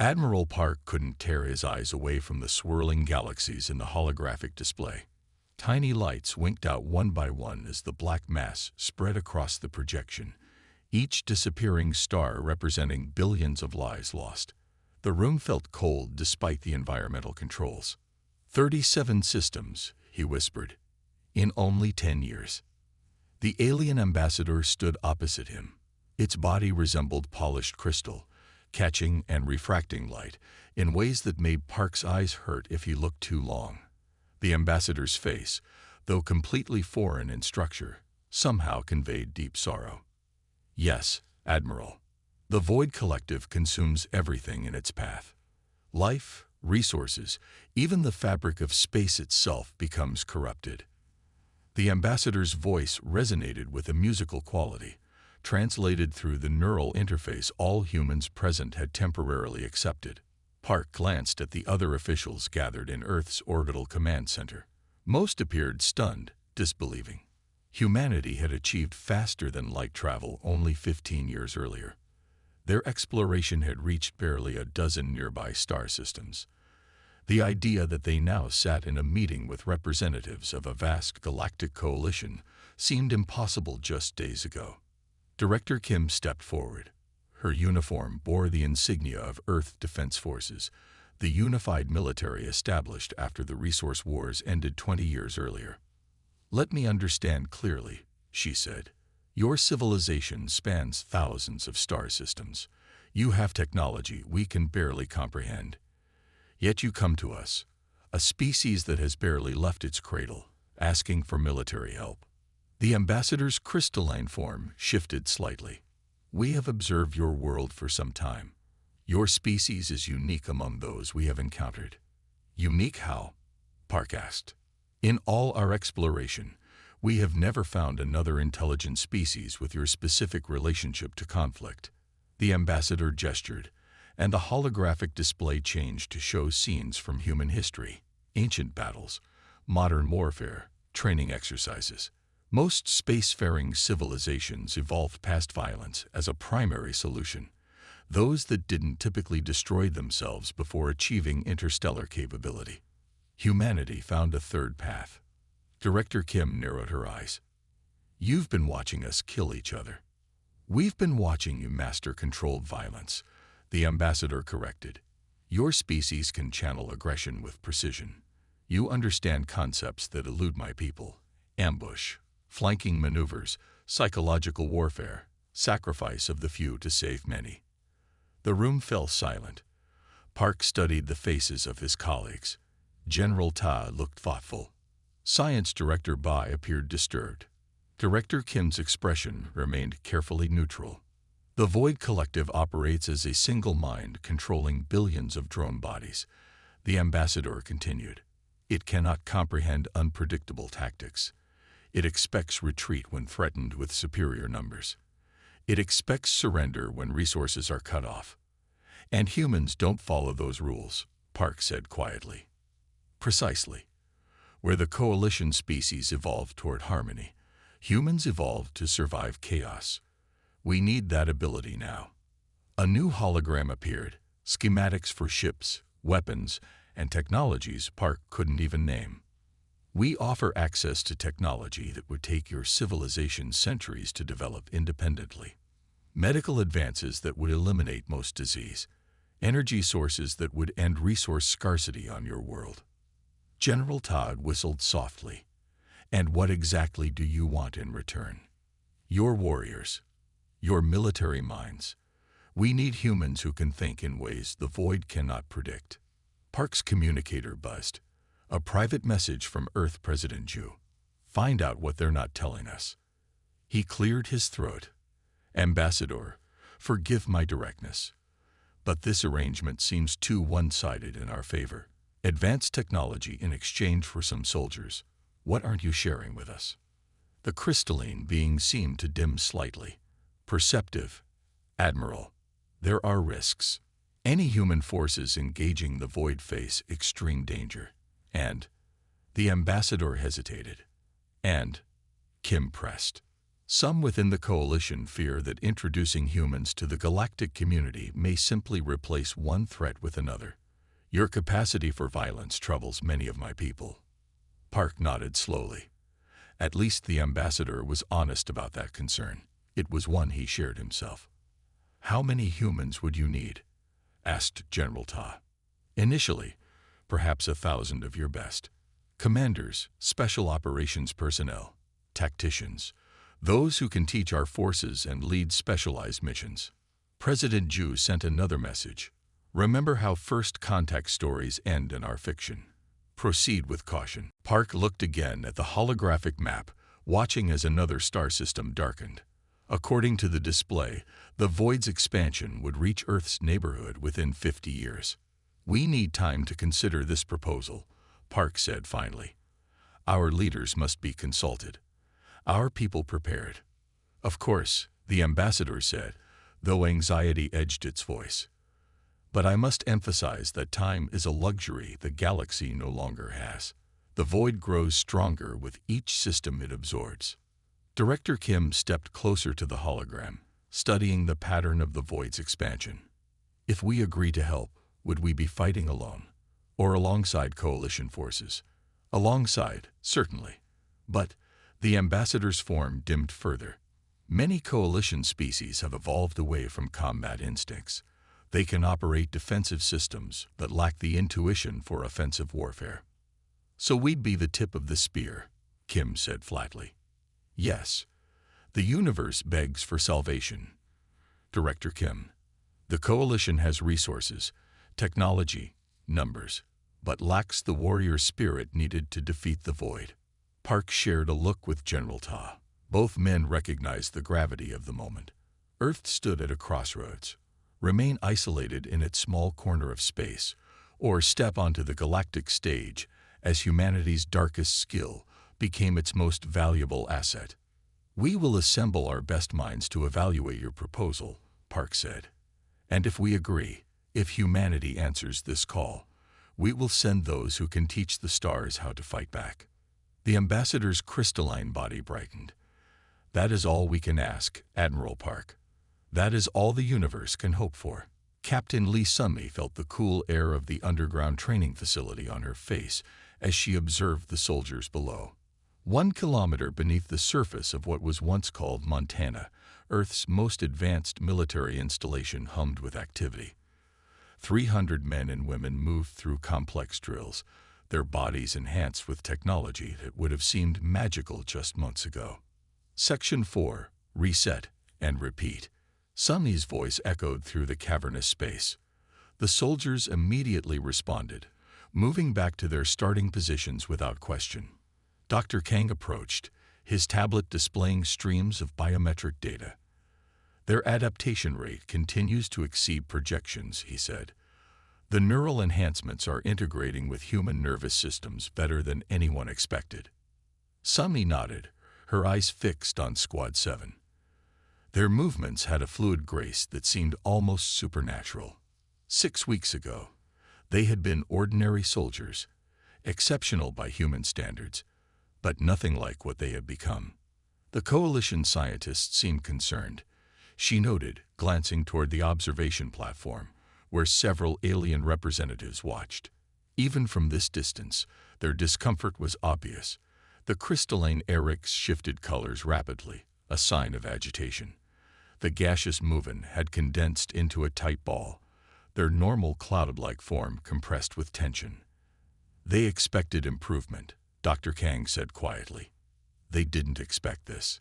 Admiral Park couldn't tear his eyes away from the swirling galaxies in the holographic display. Tiny lights winked out one by one as the black mass spread across the projection, each disappearing star representing billions of lives lost. The room felt cold despite the environmental controls. 37 systems, he whispered, in only 10 years. The alien ambassador stood opposite him. Its body resembled polished crystal, catching and refracting light in ways that made Park's eyes hurt if he looked too long. The ambassador's face, though completely foreign in structure, somehow conveyed deep sorrow. Yes, Admiral. The Void Collective consumes everything in its path. Life, resources, even the fabric of space itself becomes corrupted. The ambassador's voice resonated with a musical quality, translated through the neural interface all humans present had temporarily accepted. Park glanced at the other officials gathered in Earth's orbital command center. Most appeared stunned, disbelieving. Humanity had achieved faster than light travel only 15 years earlier. Their exploration had reached barely a dozen nearby star systems. The idea that they now sat in a meeting with representatives of a vast galactic coalition seemed impossible just days ago. Director Kim stepped forward. Her uniform bore the insignia of Earth Defense Forces, the unified military established after the resource wars ended 20 years earlier. "Let me understand clearly," she said. "Your civilization spans thousands of star systems. You have technology we can barely comprehend. Yet you come to us, a species that has barely left its cradle, asking for military help." The ambassador's crystalline form shifted slightly. "We have observed your world for some time. Your species is unique among those we have encountered." "Unique how?" Park asked. "In all our exploration, we have never found another intelligent species with your specific relationship to conflict." The ambassador gestured, and the holographic display changed to show scenes from human history, ancient battles, modern warfare, training exercises. Most spacefaring civilizations evolved past violence as a primary solution, those that didn't typically destroy themselves before achieving interstellar capability. Humanity found a third path. Director Kim narrowed her eyes. "You've been watching us kill each other." "We've been watching you master controlled violence," the ambassador corrected. "Your species can channel aggression with precision. You understand concepts that elude my people: ambush, flanking maneuvers, psychological warfare, sacrifice of the few to save many." The room fell silent. Park studied the faces of his colleagues. General Ta looked thoughtful. Science Director Bai appeared disturbed. Director Kim's expression remained carefully neutral. The Void Collective operates as a single mind controlling billions of drone bodies, the ambassador continued. It cannot comprehend unpredictable tactics. It expects retreat when threatened with superior numbers. It expects surrender when resources are cut off. And humans don't follow those rules, Park said quietly. "Precisely. Where the coalition species evolved toward harmony, humans evolved to survive chaos. We need that ability now." A new hologram appeared, schematics for ships, weapons, and technologies Park couldn't even name. "We offer access to technology that would take your civilization centuries to develop independently. Medical advances that would eliminate most disease. Energy sources that would end resource scarcity on your world." General Todd whistled softly. "And what exactly do you want in return?" "Your warriors. Your military minds. We need humans who can think in ways the Void cannot predict." Park's communicator buzzed. "A private message from Earth President Ju. Find out what they're not telling us." He cleared his throat. "Ambassador, forgive my directness, but this arrangement seems too one-sided in our favor. Advanced technology in exchange for some soldiers. What aren't you sharing with us?" The crystalline being seemed to dim slightly. "Perceptive. Admiral, there are risks. Any human forces engaging the Void face extreme danger. And..." The ambassador hesitated. "And..." Kim pressed. Some within the coalition fear that introducing humans to the galactic community may simply replace one threat with another. Your capacity for violence troubles many of my people. Park nodded slowly. At least the ambassador was honest about that concern. It was one he shared himself. How many humans would you need? Asked General Ta. Initially, perhaps 1,000 of your best. Commanders, special operations personnel, tacticians, those who can teach our forces and lead specialized missions. President Ju sent another message. Remember how first contact stories end in our fiction. Proceed with caution. Park looked again at the holographic map, watching as another star system darkened. According to the display, the void's expansion would reach Earth's neighborhood within 50 years. We need time to consider this proposal, Park said finally. Our leaders must be consulted. Our people prepared. Of course, the ambassador said, though anxiety edged its voice. But I must emphasize that time is a luxury the galaxy no longer has. The void grows stronger with each system it absorbs. Director Kim stepped closer to the hologram, studying the pattern of the void's expansion. If we agree to help, would we be fighting alone? Or alongside coalition forces? Alongside, certainly. But the ambassador's form dimmed further. Many coalition species have evolved away from combat instincts. They can operate defensive systems but lack the intuition for offensive warfare. So we'd be the tip of the spear, Kim said flatly. Yes, the universe begs for salvation. Director Kim, the coalition has resources, technology, numbers, but lacks the warrior spirit needed to defeat the void. Park shared a look with General Ta. Both men recognized the gravity of the moment. Earth stood at a crossroads. Remain isolated in its small corner of space, or step onto the galactic stage as humanity's darkest skill became its most valuable asset. We will assemble our best minds to evaluate your proposal, Park said. And if we agree, if humanity answers this call, we will send those who can teach the stars how to fight back. The ambassador's crystalline body brightened. That is all we can ask, Admiral Park. That is all the universe can hope for. Captain Lee Sunmi felt the cool air of the underground training facility on her face as she observed the soldiers below. 1 kilometer beneath the surface of what was once called Montana, Earth's most advanced military installation hummed with activity. 300 men and women moved through complex drills, their bodies enhanced with technology that would have seemed magical just months ago. Section 4, Reset and Repeat. Sunmi's voice echoed through the cavernous space. The soldiers immediately responded, moving back to their starting positions without question. Dr. Kang approached, his tablet displaying streams of biometric data. Their adaptation rate continues to exceed projections, he said. The neural enhancements are integrating with human nervous systems better than anyone expected. Sunmi nodded, her eyes fixed on Squad 7. Their movements had a fluid grace that seemed almost supernatural. 6 weeks ago, they had been ordinary soldiers, exceptional by human standards, but nothing like what they had become. The coalition scientists seemed concerned. She noted, glancing toward the observation platform, where several alien representatives watched. Even from this distance, their discomfort was obvious. The crystalline airix shifted colors rapidly, a sign of agitation. The gaseous movement had condensed into a tight ball, their normal cloud-like form compressed with tension. They expected improvement, Dr. Kang said quietly. They didn't expect this.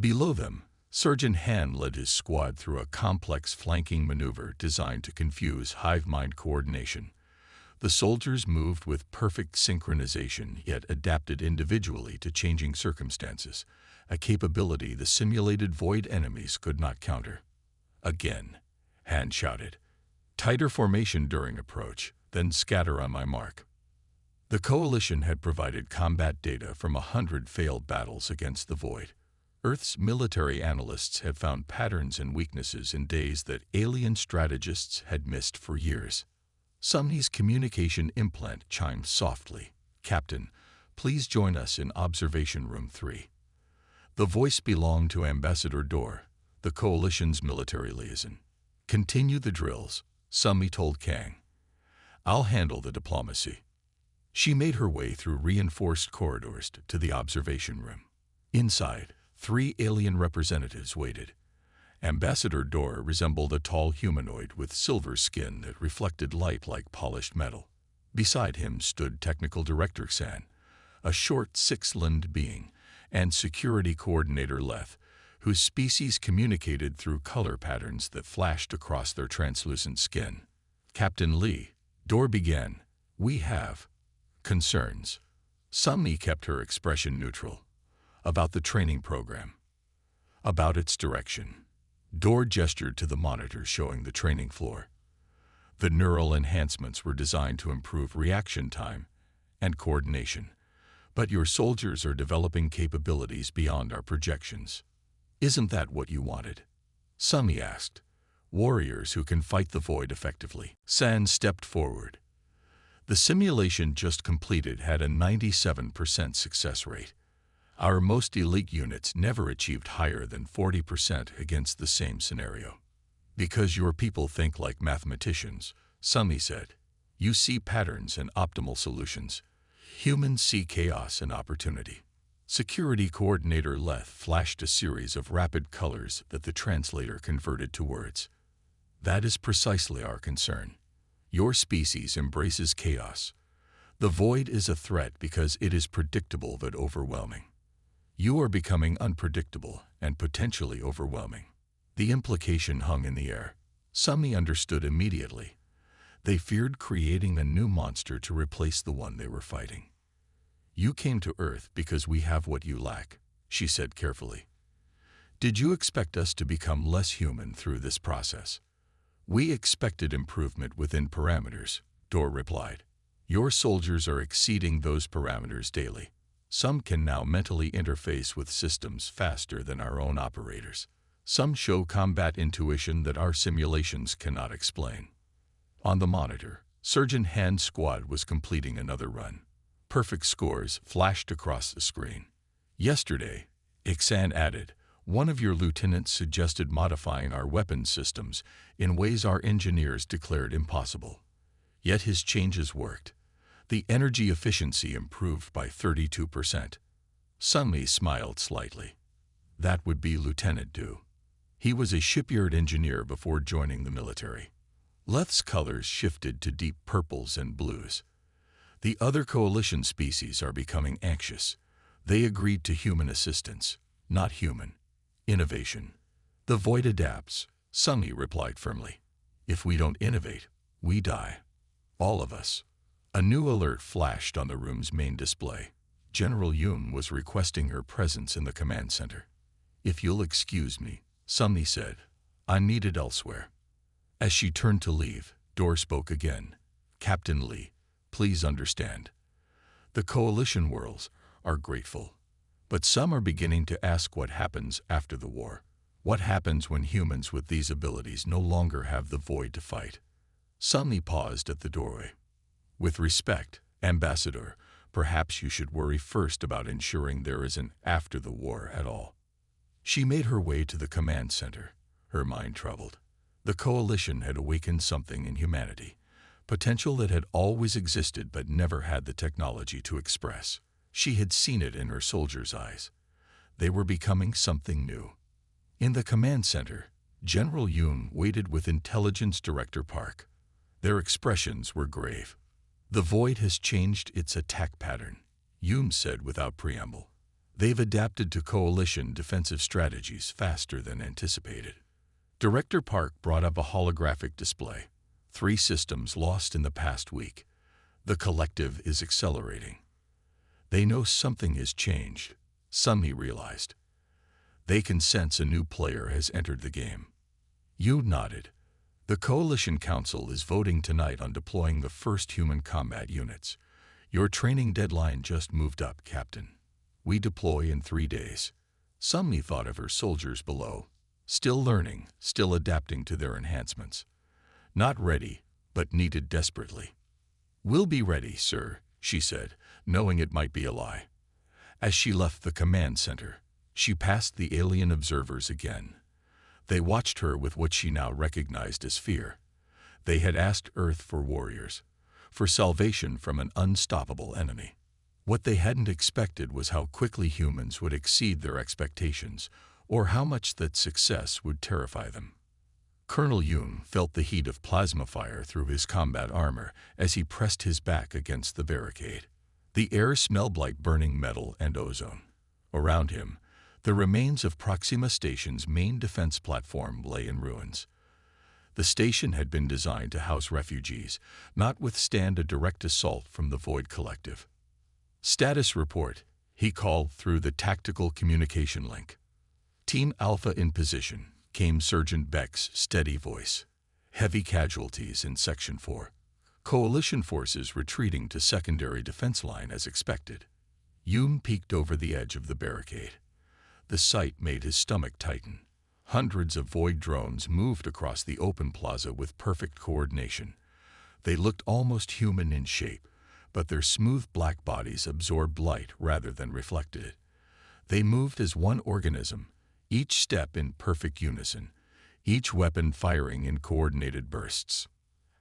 Below them, Surgeon Han led his squad through a complex flanking maneuver designed to confuse hive mind coordination. The soldiers moved with perfect synchronization, yet adapted individually to changing circumstances, a capability the simulated void enemies could not counter. Again, Han shouted. Tighter formation during approach, then scatter on my mark. The coalition had provided combat data from 100 failed battles against the void. Earth's military analysts had found patterns and weaknesses in days that alien strategists had missed for years. Sunmi's communication implant chimed softly. Captain, please join us in Observation Room 3. The voice belonged to Ambassador Dor, the Coalition's military liaison. "Continue the drills," Sumi told Kang. "I'll handle the diplomacy." She made her way through reinforced corridors to the observation room. Inside, 3 alien representatives waited. Ambassador Dor resembled a tall humanoid with silver skin that reflected light like polished metal. Beside him stood Technical Director San, a short 6-limbed being, and Security Coordinator Leth, whose species communicated through color patterns that flashed across their translucent skin. "Captain Lee," Dor began, "we have concerns." Sumi kept her expression neutral. "About the training program. About its direction." Dor gestured to the monitor showing the training floor. The neural enhancements were designed to improve reaction time and coordination, but your soldiers are developing capabilities beyond our projections. "Isn't that what you wanted?" Sumi asked. "Warriors who can fight the void effectively." San stepped forward. "The simulation just completed had a 97% success rate. Our most elite units never achieved higher than 40% against the same scenario." "Because your people think like mathematicians," Sumi said. "You see patterns and optimal solutions. Humans see chaos and opportunity." Security Coordinator Leth flashed a series of rapid colors that the translator converted to words. "That is precisely our concern. Your species embraces chaos. The void is a threat because it is predictable but overwhelming. You are becoming unpredictable and potentially overwhelming." The implication hung in the air. Sumi understood immediately. They feared creating a new monster to replace the one they were fighting. "You came to Earth because we have what you lack," she said carefully. "Did you expect us to become less human through this process?" "We expected improvement within parameters," Dor replied. "Your soldiers are exceeding those parameters daily. Some can now mentally interface with systems faster than our own operators. Some show combat intuition that our simulations cannot explain." On the monitor, Surgeon Hand's squad was completing another run. Perfect scores flashed across the screen. "Yesterday," Ixan added, "one of your lieutenants suggested modifying our weapons systems in ways our engineers declared impossible. Yet his changes worked. The energy efficiency improved by 32%. Sumi smiled slightly. "That would be Lieutenant Du. He was a shipyard engineer before joining the military." Leth's colors shifted to deep purples and blues. "The other coalition species are becoming anxious. They agreed to human assistance, not human innovation." "The void adapts," Sumi replied firmly. "If we don't innovate, we die. All of us." A new alert flashed on the room's main display. General Yoon was requesting her presence in the command center. "If you'll excuse me," Sumi said, "I'm needed elsewhere." As she turned to leave, Dor spoke again. "Captain Lee, please understand. The coalition worlds are grateful, but some are beginning to ask what happens after the war. What happens when humans with these abilities no longer have the void to fight?" Sumi paused at the doorway. "With respect, Ambassador, perhaps you should worry first about ensuring there isn't after the war at all." She made her way to the command center, her mind troubled. The coalition had awakened something in humanity, potential that had always existed but never had the technology to express. She had seen it in her soldiers' eyes. They were becoming something new. In the command center, General Yoon waited with Intelligence Director Park. Their expressions were grave. "The void has changed its attack pattern," Yoon said without preamble. "They've adapted to coalition defensive strategies faster than anticipated." Director Park brought up a holographic display. 3 systems lost in the past week. The collective is accelerating. They know something has changed, Sumi realized. They can sense a new player has entered the game. Yu nodded. "The Coalition Council is voting tonight on deploying the first human combat units. Your training deadline just moved up, Captain. We deploy in 3 days." Sumi thought of her soldiers below. Still learning, still adapting to their enhancements. Not ready, but needed desperately. "We'll be ready, sir," she said, knowing it might be a lie. As she left the command center, She passed the alien observers again. They watched her with what she now recognized as fear. They had asked Earth for warriors, for salvation from an unstoppable enemy. What they hadn't expected was how quickly humans would exceed their expectations, or how much that success would terrify them. Colonel Yoon felt the heat of plasma fire through his combat armor as he pressed his back against the barricade. The air smelled like burning metal and ozone. Around him, the remains of Proxima Station's main defense platform lay in ruins. The station had been designed to house refugees, not withstand a direct assault from the Void Collective. "Status report," he called through the tactical communication link. "Team Alpha in position," came Sergeant Beck's steady voice. "Heavy casualties in Section 4. Coalition forces retreating to secondary defense line as expected." Yoon peeked over the edge of the barricade. The sight made his stomach tighten. Hundreds of Void drones moved across the open plaza with perfect coordination. They looked almost human in shape, but their smooth black bodies absorbed light rather than reflected it. They moved as one organism, each step in perfect unison, each weapon firing in coordinated bursts.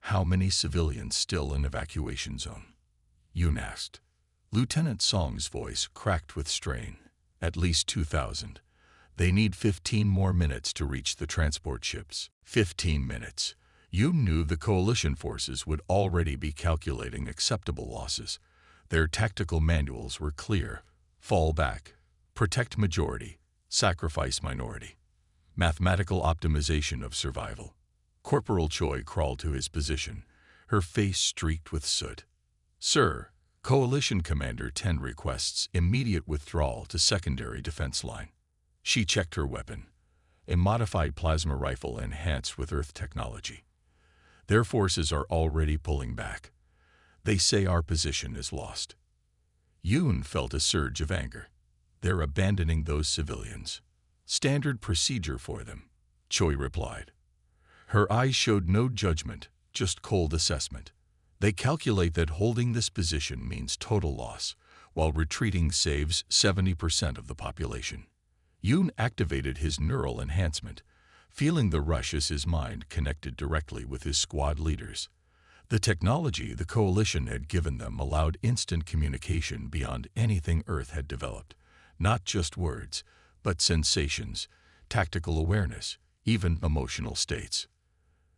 "How many civilians still in evacuation zone?" Yoon asked. Lieutenant Song's voice cracked with strain. "At least 2,000. They need 15 more minutes to reach the transport ships." 15 minutes. Yoon knew the coalition forces would already be calculating acceptable losses. Their tactical manuals were clear: fall back, protect majority, sacrifice minority. Mathematical optimization of survival. Corporal Choi crawled to his position, her face streaked with soot. "Sir, Coalition Commander 10 requests immediate withdrawal to secondary defense line." She checked her weapon, a modified plasma rifle enhanced with Earth technology. "Their forces are already pulling back. They say our position is lost." Yoon felt a surge of anger. "They're abandoning those civilians. Standard procedure for them," Choi replied. Her eyes showed no judgment, just cold assessment. "They calculate that holding this position means total loss, while retreating saves 70% of the population." Yoon activated his neural enhancement, feeling the rush as his mind connected directly with his squad leaders. The technology the Coalition had given them allowed instant communication beyond anything Earth had developed. Not just words, but sensations, tactical awareness, even emotional states.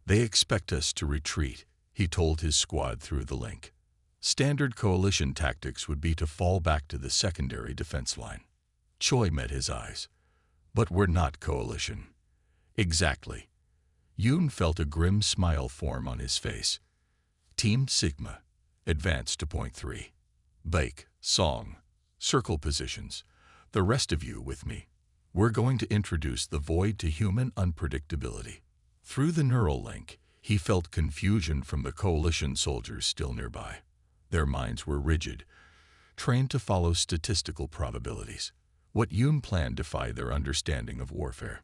"They expect us to retreat," he told his squad through the link. Standard Coalition tactics would be to fall back to the secondary defense line. Choi met his eyes. "But we're not Coalition." "Exactly." Yoon felt a grim smile form on his face. "Team Sigma, advance to point 3. Baek, Song, circle positions. The rest of you with me. We're going to introduce the Void to human unpredictability." Through the neural link, he felt confusion from the Coalition soldiers still nearby. Their minds were rigid, trained to follow statistical probabilities. What Yoon planned defied their understanding of warfare.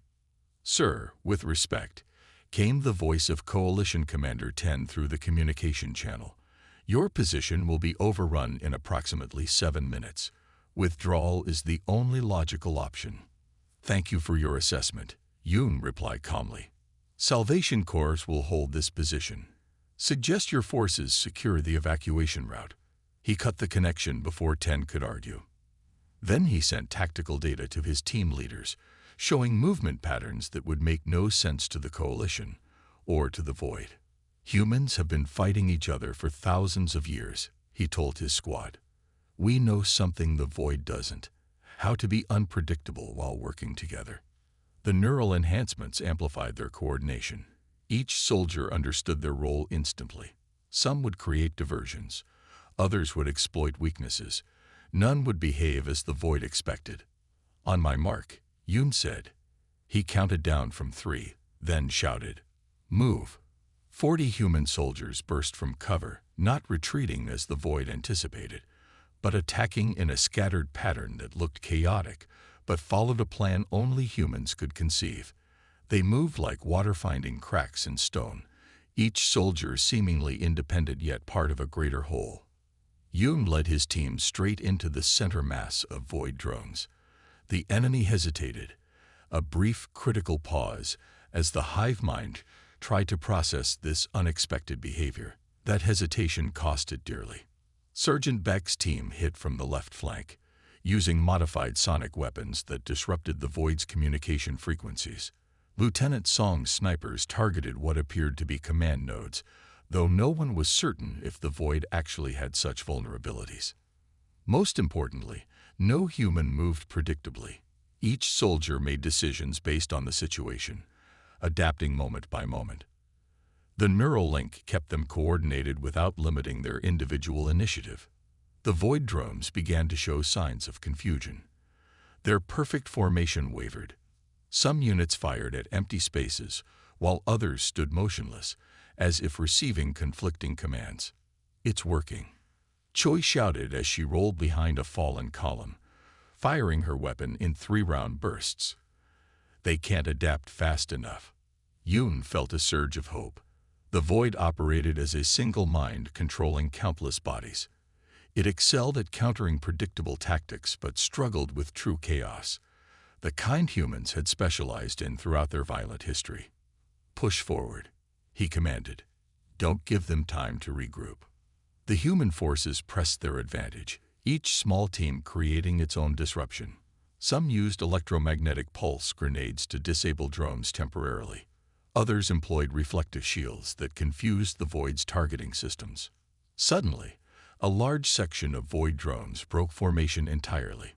"Sir, with respect," came the voice of Coalition Commander 10 through the communication channel. "Your position will be overrun in approximately 7 minutes. Withdrawal is the only logical option." "Thank you for your assessment," Yoon replied calmly. "Salvation Corps will hold this position. Suggest your forces secure the evacuation route." He cut the connection before 10 could argue. Then he sent tactical data to his team leaders, showing movement patterns that would make no sense to the Coalition or to the Void. "Humans have been fighting each other for thousands of years," he told his squad. "We know something the Void doesn't: how to be unpredictable while working together." The neural enhancements amplified their coordination. Each soldier understood their role instantly. Some would create diversions. Others would exploit weaknesses. None would behave as the Void expected. "On my mark," Yoon said. He counted down from 3, then shouted, "Move." 40 human soldiers burst from cover, not retreating as the Void anticipated, but attacking in a scattered pattern that looked chaotic, but followed a plan only humans could conceive. They moved like water-finding cracks in stone, each soldier seemingly independent yet part of a greater whole. Yoon led his team straight into the center mass of Void drones. The enemy hesitated, a brief critical pause as the hive mind tried to process this unexpected behavior. That hesitation cost it dearly. Sergeant Beck's team hit from the left flank, using modified sonic weapons that disrupted the Void's communication frequencies. Lieutenant Song's snipers targeted what appeared to be command nodes, though no one was certain if the Void actually had such vulnerabilities. Most importantly, no human moved predictably. Each soldier made decisions based on the situation, adapting moment by moment. The neural link kept them coordinated without limiting their individual initiative. The Void drones began to show signs of confusion. Their perfect formation wavered. Some units fired at empty spaces, while others stood motionless, as if receiving conflicting commands. "It's working," Choi shouted as she rolled behind a fallen column, firing her weapon in 3-round bursts. "They can't adapt fast enough." Yoon felt a surge of hope. The Void operated as a single mind controlling countless bodies. It excelled at countering predictable tactics but struggled with true chaos, the kind humans had specialized in throughout their violent history. "Push forward," he commanded. "Don't give them time to regroup." The human forces pressed their advantage, each small team creating its own disruption. Some used electromagnetic pulse grenades to disable drones temporarily. Others employed reflective shields that confused the Void's targeting systems. Suddenly, a large section of Void drones broke formation entirely.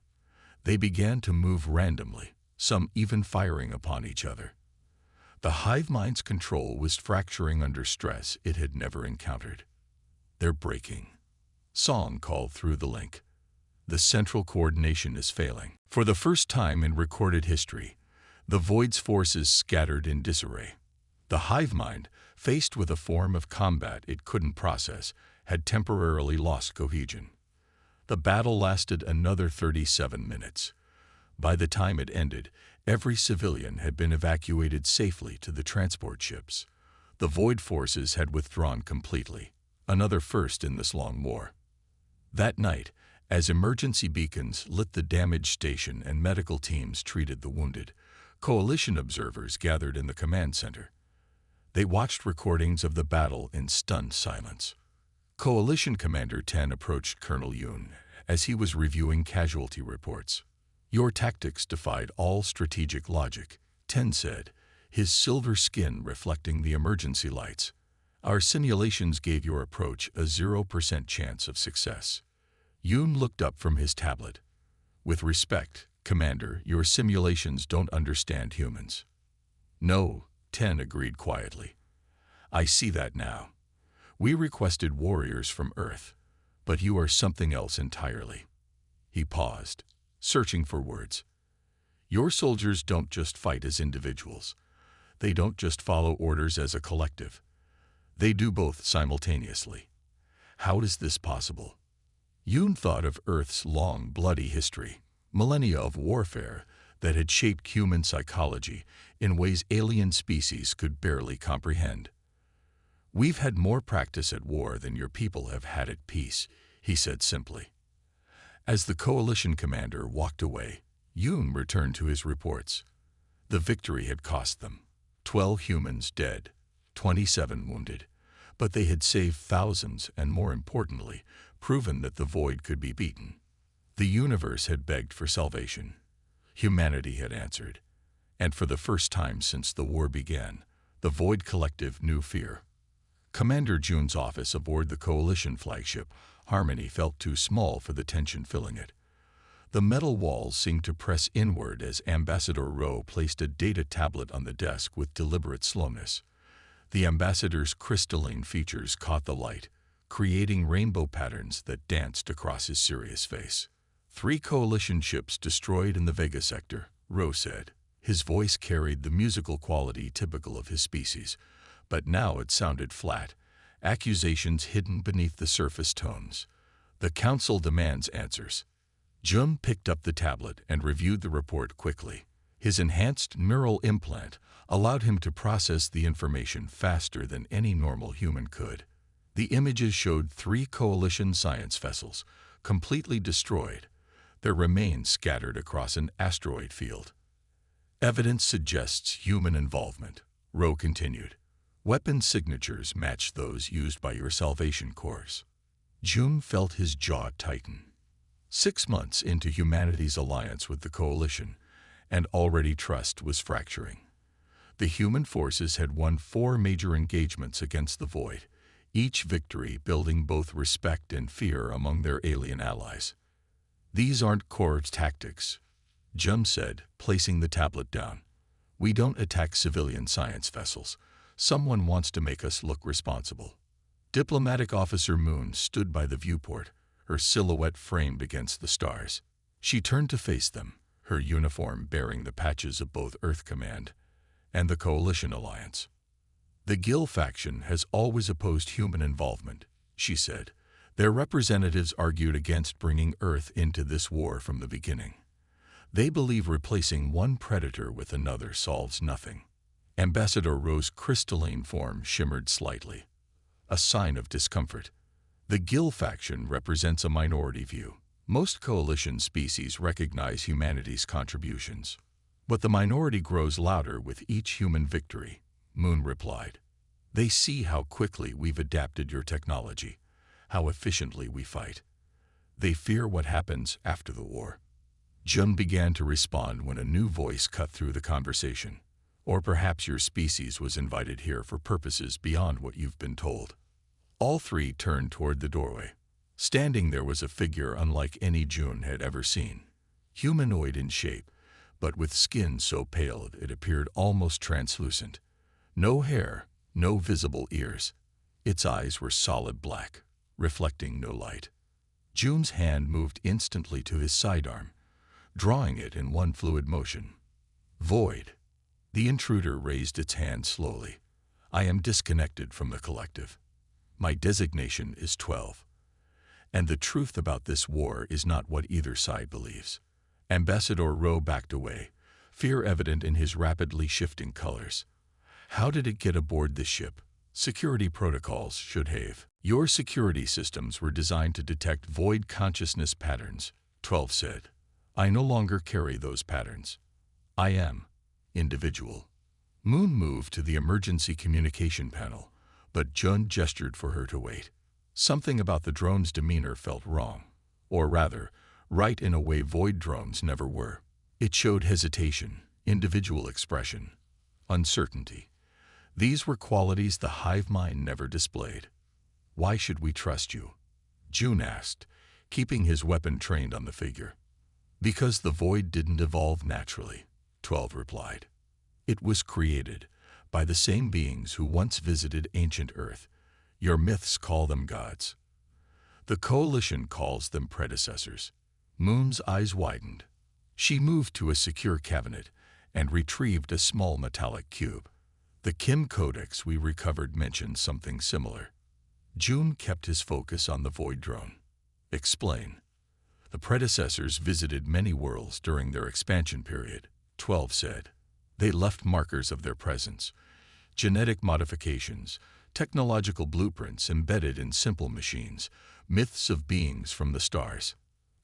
They began to move randomly, some even firing upon each other. The hive mind's control was fracturing under stress it had never encountered. "They're breaking," Song called through the link. "The central coordination is failing." For the first time in recorded history, the Void's forces scattered in disarray. The hive mind, faced with a form of combat it couldn't process, had temporarily lost cohesion. The battle lasted another 37 minutes. By the time it ended, every civilian had been evacuated safely to the transport ships. The Void forces had withdrawn completely, another first in this long war. That night, as emergency beacons lit the damaged station and medical teams treated the wounded, Coalition observers gathered in the command center. They watched recordings of the battle in stunned silence. Coalition Commander 10 approached Colonel Yoon as he was reviewing casualty reports. "Your tactics defied all strategic logic," 10 said, his silver skin reflecting the emergency lights. "Our simulations gave your approach a 0% chance of success." Yoon looked up from his tablet. "With respect, Commander, your simulations don't understand humans." "No," 10 agreed quietly. "I see that now. We requested warriors from Earth, but you are something else entirely." He paused, searching for words. "Your soldiers don't just fight as individuals. They don't just follow orders as a collective. They do both simultaneously. How is this possible?" Yoon thought of Earth's long, bloody history, millennia of warfare that had shaped human psychology in ways alien species could barely comprehend. "We've had more practice at war than your people have had at peace," he said simply. As the Coalition commander walked away, Yoon returned to his reports. The victory had cost them 12 humans dead, 27 wounded, but they had saved thousands and, more importantly, proven that the Void could be beaten. The universe had begged for salvation. Humanity had answered. And for the first time since the war began, the Void Collective knew fear. Commander Jun's office aboard the Coalition flagship, Harmony, felt too small for the tension filling it. The metal walls seemed to press inward as Ambassador Rowe placed a data tablet on the desk with deliberate slowness. The ambassador's crystalline features caught the light, creating rainbow patterns that danced across his serious face. 3 Coalition ships destroyed in the Vega sector, Rowe said. His voice carried the musical quality typical of his species, but now it sounded flat, accusations hidden beneath the surface tones. "The Council demands answers." Jun picked up the tablet and reviewed the report quickly. His enhanced neural implant allowed him to process the information faster than any normal human could. The images showed 3 Coalition science vessels, completely destroyed, their remains scattered across an asteroid field. Evidence suggests human involvement, Rowe continued. Weapon signatures match those used by your Salvation Corps. June felt his jaw tighten. 6 months into humanity's alliance with the Coalition, and already trust was fracturing. The human forces had won 4 major engagements against the Void, each victory building both respect and fear among their alien allies. These aren't Corps tactics, Jum said, placing the tablet down. We don't attack civilian science vessels. Someone wants to make us look responsible. Diplomatic Officer Moon stood by the viewport, her silhouette framed against the stars. She turned to face them, her uniform bearing the patches of both Earth Command and the Coalition Alliance. The Gill faction has always opposed human involvement, she said. Their representatives argued against bringing Earth into this war from the beginning. They believe replacing one predator with another solves nothing. Ambassador Rowe's crystalline form shimmered slightly, a sign of discomfort. The Gill faction represents a minority view. Most Coalition species recognize humanity's contributions. But the minority grows louder with each human victory, Moon replied. They see how quickly we've adapted your technology, how efficiently we fight. They fear what happens after the war. Jun began to respond when a new voice cut through the conversation. Or perhaps your species was invited here for purposes beyond what you've been told. All 3 turned toward the doorway. Standing there was a figure unlike any June had ever seen. Humanoid in shape, but with skin so pale it appeared almost translucent. No hair, no visible ears. Its eyes were solid black, reflecting no light. June's hand moved instantly to his sidearm, drawing it in one fluid motion. Void. The intruder raised its hand slowly. I am disconnected from the collective. My designation is 12. And the truth about this war is not what either side believes. Ambassador Rowe backed away, fear evident in his rapidly shifting colors. How did it get aboard this ship? Security protocols should have. Your security systems were designed to detect void consciousness patterns, 12 said. I no longer carry those patterns. I am individual. Moon moved to the emergency communication panel, but Jun gestured for her to wait. Something about the drone's demeanor felt wrong, or rather, right in a way void drones never were. It showed hesitation, individual expression, uncertainty. These were qualities the hive mind never displayed. Why should we trust you? June asked, keeping his weapon trained on the figure. Because the void didn't evolve naturally, 12 replied. It was created by the same beings who once visited ancient Earth. Your myths call them gods. The Coalition calls them predecessors. Moon's eyes widened. She moved to a secure cabinet and retrieved a small metallic cube. The Kim Codex we recovered mentioned something similar. June kept his focus on the void drone. Explain. The predecessors visited many worlds during their expansion period, 12 said. They left markers of their presence, genetic modifications, technological blueprints embedded in simple machines, myths of beings from the stars.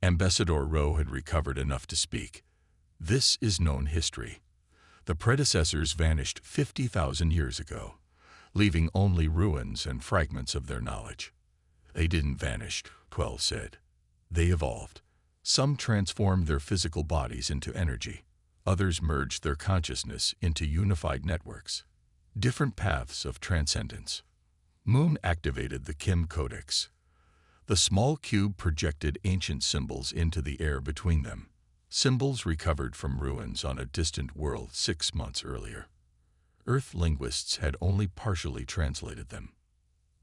Ambassador Rowe had recovered enough to speak. This is known history. The predecessors vanished 50,000 years ago, leaving only ruins and fragments of their knowledge. They didn't vanish, 12 said. They evolved. Some transformed their physical bodies into energy. Others merged their consciousness into unified networks. Different paths of transcendence. Moon activated the Kim Codex. The small cube projected ancient symbols into the air between them, symbols recovered from ruins on a distant world 6 months earlier. Earth linguists had only partially translated them.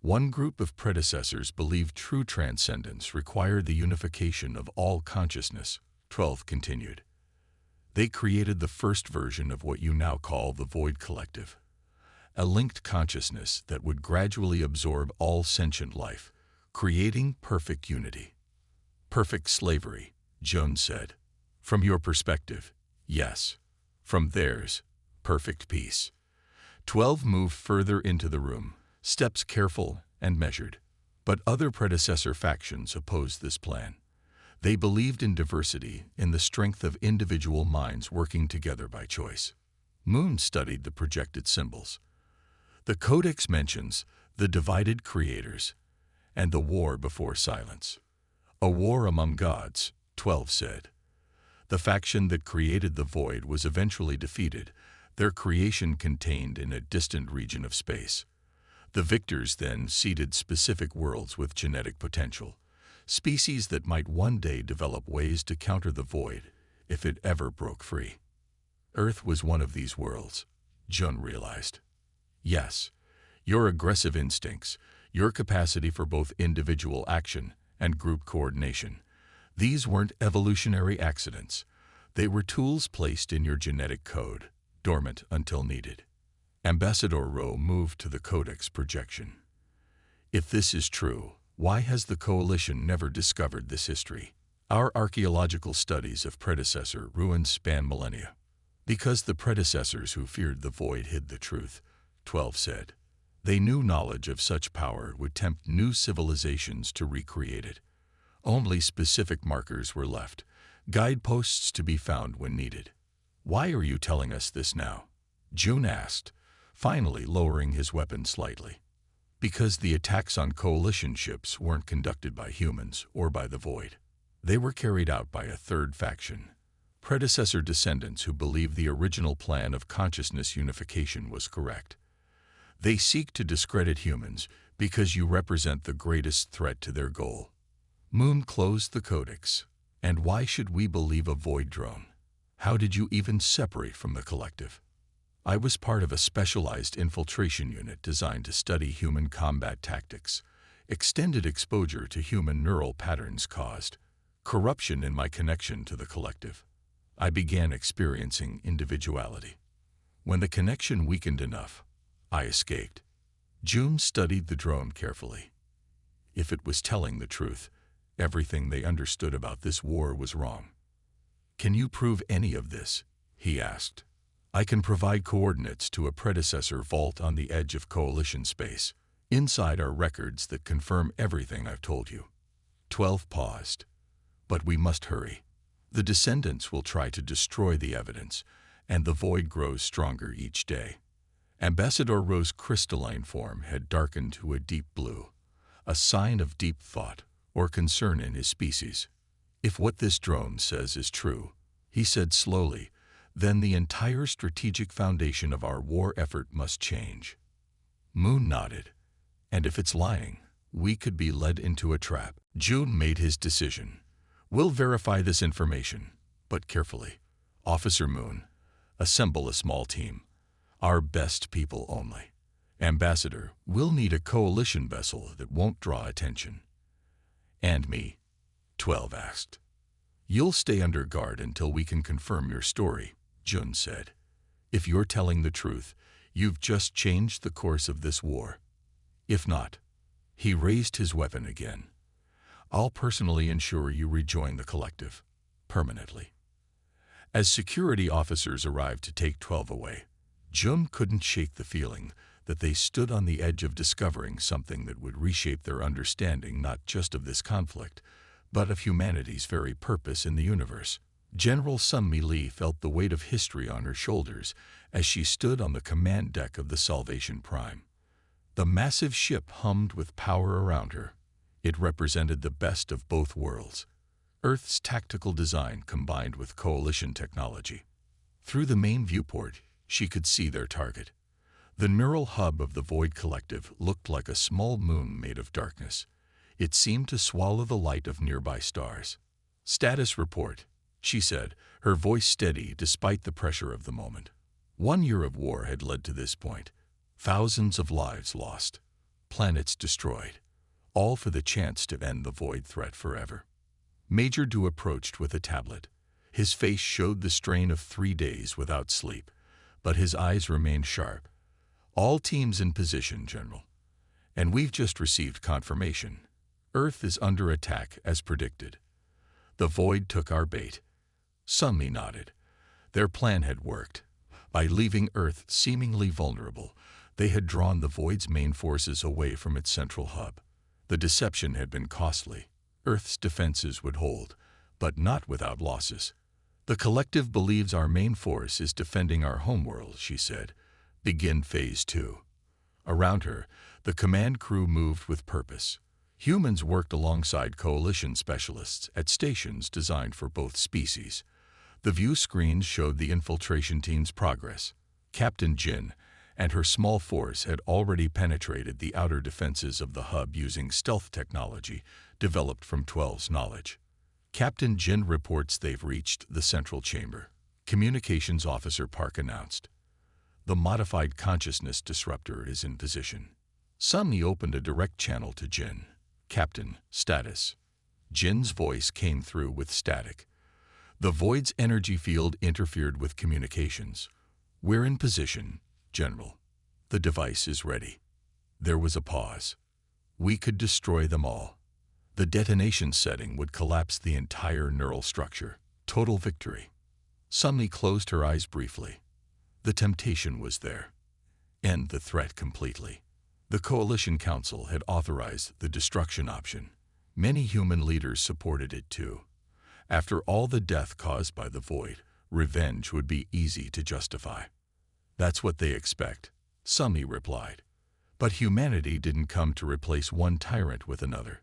One group of predecessors believed true transcendence required the unification of all consciousness, 12 continued. They created the first version of what you now call the Void Collective, a linked consciousness that would gradually absorb all sentient life, creating perfect unity. Perfect slavery, Jones said. From your perspective, yes. From theirs, perfect peace. 12 moved further into the room, steps careful and measured. But other predecessor factions opposed this plan. They believed in diversity, in the strength of individual minds working together by choice. Moon studied the projected symbols. The Codex mentions the divided creators and the war before silence. A war among gods, 12 said. The faction that created the void was eventually defeated, their creation contained in a distant region of space. The victors then seeded specific worlds with genetic potential, species that might one day develop ways to counter the void if it ever broke free. Earth was one of these worlds, Jun realized. Yes, your aggressive instincts, your capacity for both individual action and group coordination, these weren't evolutionary accidents. They were tools placed in your genetic code, dormant until needed. Ambassador Rowe moved to the Codex projection. If this is true, why has the Coalition never discovered this history? Our archaeological studies of predecessor ruins span millennia. Because the predecessors who feared the void hid the truth, 12 said. They knew knowledge of such power would tempt new civilizations to recreate it. Only specific markers were left, guideposts to be found when needed. Why are you telling us this now? Jun asked, finally lowering his weapon slightly. Because the attacks on Coalition ships weren't conducted by humans or by the void. They were carried out by a third faction, predecessor descendants who believed the original plan of consciousness unification was correct. They seek to discredit humans because you represent the greatest threat to their goal. Moon closed the Codex. And why should we believe a void drone? How did you even separate from the collective? I was part of a specialized infiltration unit designed to study human combat tactics. Extended exposure to human neural patterns caused corruption in my connection to the collective. I began experiencing individuality. When the connection weakened enough, I escaped. Jun studied the drone carefully. If it was telling the truth, everything they understood about this war was wrong. Can you prove any of this? He asked. I can provide coordinates to a predecessor vault on the edge of Coalition space. Inside are records that confirm everything I've told you. 12 paused. But we must hurry. The descendants will try to destroy the evidence, and the void grows stronger each day. Ambassador Rowe's crystalline form had darkened to a deep blue, a sign of deep thought or concern in his species. If what this drone says is true, he said slowly, then the entire strategic foundation of our war effort must change. Moon nodded. And if it's lying, we could be led into a trap. Jun made his decision. We'll verify this information, but carefully. Officer Moon, assemble a small team. Our best people only. Ambassador, we'll need a Coalition vessel that won't draw attention. And me? 12 asked. You'll stay under guard until we can confirm your story, Jun said. If you're telling the truth, you've just changed the course of this war. If not, he raised his weapon again. I'll personally ensure you rejoin the collective, permanently. As security officers arrived to take 12 away, Jun couldn't shake the feeling that they stood on the edge of discovering something that would reshape their understanding not just of this conflict, but of humanity's very purpose in the universe. General Sunmi Lee felt the weight of history on her shoulders as she stood on the command deck of the Salvation Prime. The massive ship hummed with power around her. It represented the best of both worlds. Earth's tactical design combined with Coalition technology. Through the main viewport, she could see their target. The neural hub of the Void Collective looked like a small moon made of darkness. It seemed to swallow the light of nearby stars. Status report, she said, her voice steady despite the pressure of the moment. 1 year of war had led to this point. Thousands of lives lost. Planets destroyed. All for the chance to end the void threat forever. Major Du approached with a tablet. His face showed the strain of 3 days without sleep, but his eyes remained sharp. All teams in position, General. And we've just received confirmation. Earth is under attack as predicted. The void took our bait. Sunmi nodded. Their plan had worked. By leaving Earth seemingly vulnerable, they had drawn the void's main forces away from its central hub. The deception had been costly. Earth's defenses would hold, but not without losses. The collective believes our main force is defending our homeworld, she said. Begin Phase 2. Around her, the command crew moved with purpose. Humans worked alongside coalition specialists at stations designed for both species. The view screens showed the infiltration team's progress. Captain Jin and her small force had already penetrated the outer defenses of the hub using stealth technology developed from 12's knowledge. Captain Jin reports they've reached the central chamber. Communications Officer Park announced. The modified consciousness disruptor is in position. Summi opened a direct channel to Jin. Captain, status. Jin's voice came through with static. The void's energy field interfered with communications. We're in position, General. The device is ready. There was a pause. We could destroy them all. The detonation setting would collapse the entire neural structure. Total victory. Summi closed her eyes briefly. The temptation was there. End the threat completely. The Coalition Council had authorized the destruction option. Many human leaders supported it too. After all the death caused by the Void, revenge would be easy to justify. That's what they expect, Summi replied. But humanity didn't come to replace one tyrant with another.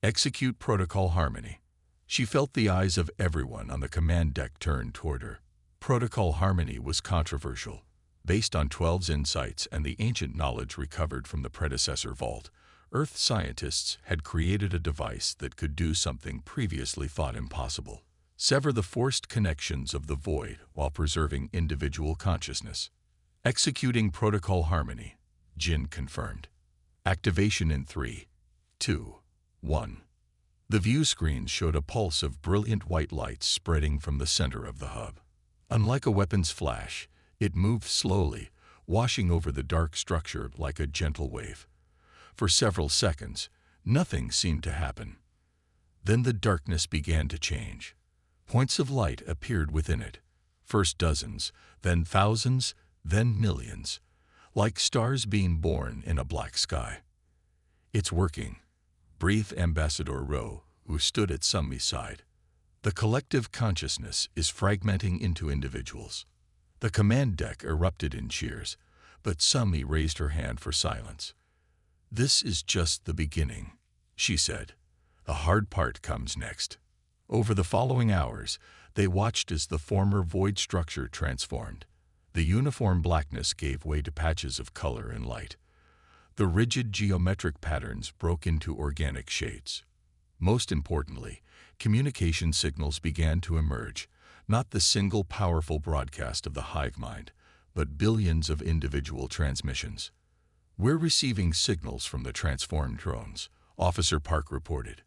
Execute Protocol Harmony. She felt the eyes of everyone on the command deck turn toward her. Protocol Harmony was controversial. Based on 12's insights and the ancient knowledge recovered from the predecessor vault, Earth scientists had created a device that could do something previously thought impossible: sever the forced connections of the Void while preserving individual consciousness. Executing Protocol Harmony, Jin confirmed. Activation in 3, 2, 1. The view screens showed a pulse of brilliant white light spreading from the center of the hub. Unlike a weapon's flash, it moved slowly, washing over the dark structure like a gentle wave. For several seconds, nothing seemed to happen. Then the darkness began to change. Points of light appeared within it, first dozens, then thousands, then millions, like stars being born in a black sky. It's working, breathed Ambassador Rowe, who stood at Summi's side. The collective consciousness is fragmenting into individuals. The command deck erupted in cheers, but Summi raised her hand for silence. This is just the beginning, she said. The hard part comes next. Over the following hours, they watched as the former void structure transformed. The uniform blackness gave way to patches of color and light. The rigid geometric patterns broke into organic shades. Most importantly, communication signals began to emerge, not the single powerful broadcast of the hive mind, but billions of individual transmissions. We're receiving signals from the transformed drones, Officer Park reported.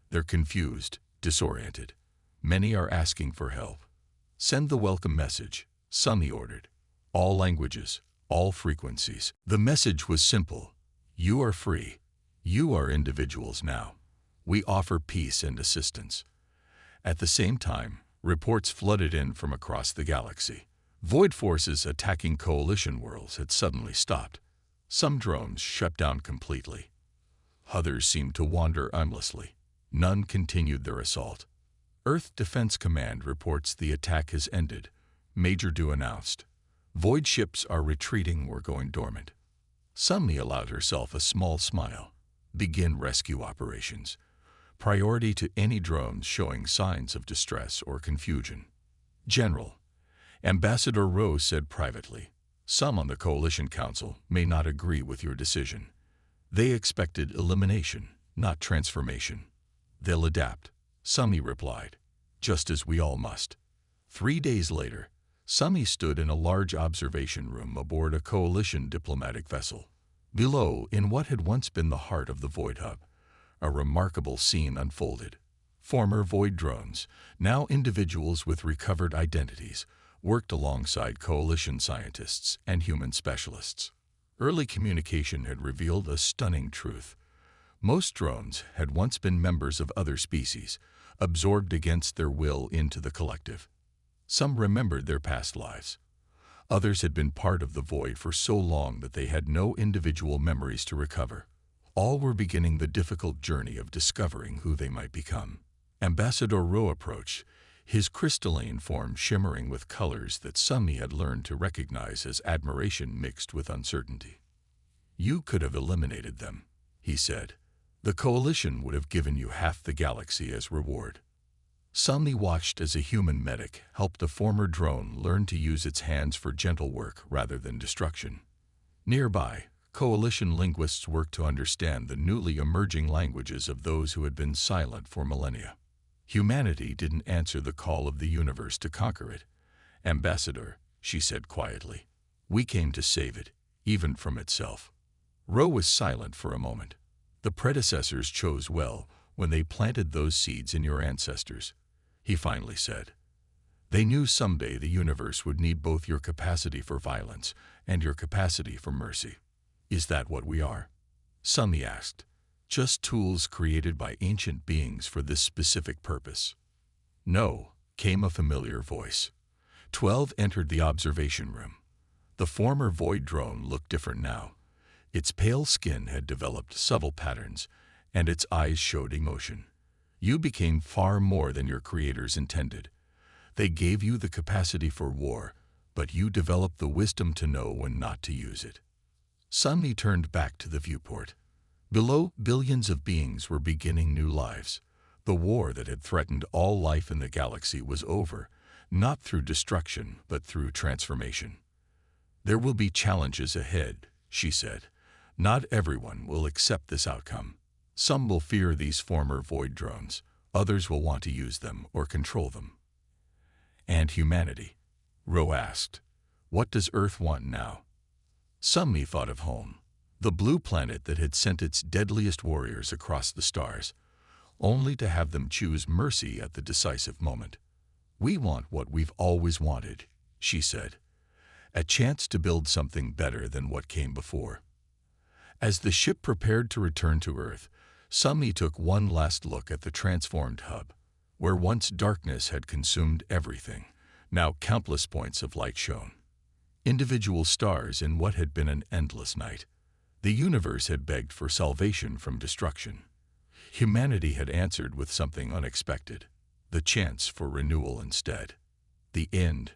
They're confused, disoriented. Many are asking for help. Send the welcome message, Summi ordered. All languages, all frequencies. The message was simple. You are free. You are individuals now. We offer peace and assistance. At the same time, reports flooded in from across the galaxy. Void forces attacking coalition worlds had suddenly stopped. Some drones shut down completely. Others seemed to wander aimlessly. None continued their assault. Earth Defense Command reports the attack has ended. Major Du announced. Void ships are retreating or going dormant. Summi allowed herself a small smile. Begin rescue operations. Priority to any drones showing signs of distress or confusion. General, Ambassador Rowe said privately, some on the Coalition Council may not agree with your decision. They expected elimination, not transformation. They'll adapt, Summi replied, just as we all must. 3 days later, Summi stood in a large observation room aboard a Coalition diplomatic vessel. Below, in what had once been the heart of the Void Hub, a remarkable scene unfolded. Former Void drones, now individuals with recovered identities, worked alongside Coalition scientists and human specialists. Early communication had revealed a stunning truth. Most drones had once been members of other species, absorbed against their will into the collective. Some remembered their past lives. Others had been part of the Void for so long that they had no individual memories to recover. All were beginning the difficult journey of discovering who they might become. Ambassador Ro approached, his crystalline form shimmering with colors that Sumi had learned to recognize as admiration mixed with uncertainty. "You could have eliminated them," he said. "The Coalition would have given you half the galaxy as reward." Sumi watched as a human medic helped a former drone learn to use its hands for gentle work rather than destruction. Nearby, Coalition linguists worked to understand the newly emerging languages of those who had been silent for millennia. Humanity didn't answer the call of the universe to conquer it. "Ambassador," she said quietly, "we came to save it, even from itself." Ro was silent for a moment. "The predecessors chose well when they planted those seeds in your ancestors," he finally said. "They knew someday the universe would need both your capacity for violence and your capacity for mercy." "Is that what we are?" Sumi asked. "Just tools created by ancient beings for this specific purpose?" "No," came a familiar voice. 12 entered the observation room. The former void drone looked different now. Its pale skin had developed subtle patterns, and its eyes showed emotion. "You became far more than your creators intended. They gave you the capacity for war, but you developed the wisdom to know when not to use it." Sumi turned back to the viewport. Below, billions of beings were beginning new lives. The war that had threatened all life in the galaxy was over, not through destruction, but through transformation. "There will be challenges ahead," she said. "Not everyone will accept this outcome. Some will fear these former void drones. Others will want to use them or control them." "And humanity?" Ro asked. "What does Earth want now?" Sumi thought of home, the blue planet that had sent its deadliest warriors across the stars, only to have them choose mercy at the decisive moment. "We want what we've always wanted," she said. "A chance to build something better than what came before." As the ship prepared to return to Earth, Sumi took one last look at the transformed hub. Where once darkness had consumed everything, now countless points of light shone. Individual stars in what had been an endless night. The universe had begged for salvation from destruction. Humanity had answered with something unexpected, the chance for renewal instead. The end.